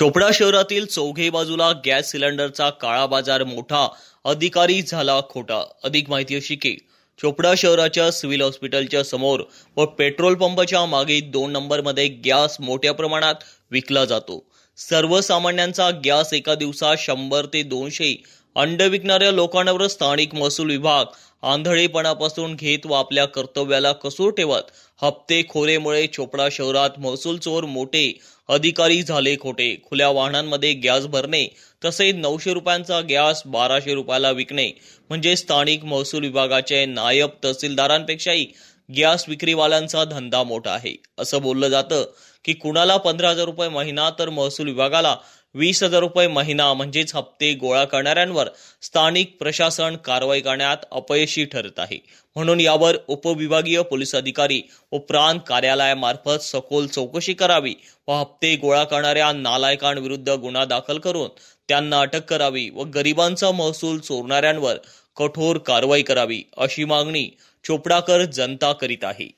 चोपडा शहरातील चौघे बाजूला गॅस सिलेंडरचा काळा बाजार मोठा, अधिकारी झाला खोटा। अधिक माहिती अशी की चोपडा शहराच्या सिव्हिल हॉस्पिटलच्या समोर व पेट्रोल पंपाच्या मागे 2 नंबरमध्ये गॅस मोठ्या प्रमाणात विकला जातो। सर्वसामान्यांचा गॅस एका दिवसात 100 ते 200 अंड विकणाऱ्या लोकांवर स्थानिक महसूल विभाग आंधळेपणापासून घेत व आपल्या कर्तव्याला कसूर ठेवत हप्तेखोरीमुळे चोपडा शहरात महसूल चोर मोठे, अधिकारी झाले खोटे। खुल्या वाहनांमध्ये गॅस भरणे तसेच 900 रुपयांचा गॅस 1200 रुपयाला विकणे म्हणजे स्थानिक महसूल विभागाचे नायब तहसीलदारांपेक्षाही गॅस विक्रीवाल्यांचा धंदा मोठा आहे। असं बोललं जातं की कुणाला 15,000 रुपये महिना तर महसूल विभागाला 20,000 रुपये महिना म्हणजेच हप्ते गोळा करणाऱ्यांवर स्थानिक प्रशासन कारवाई करण्यात अपयशी ठरत आहे। म्हणून यावर उपविभागीय पोलीस अधिकारी व प्रांत कार्यालयामार्फत सखोल चौकशी करावी व हप्ते गोळा करणाऱ्या नालायकांविरुद्ध गुन्हा दाखल करून त्यांना अटक करावी व गरिबांचा महसूल चोरणाऱ्यांवर कठोर कारवाई करावी, अशी मागणी चोपडाकर जनता करीत आहे।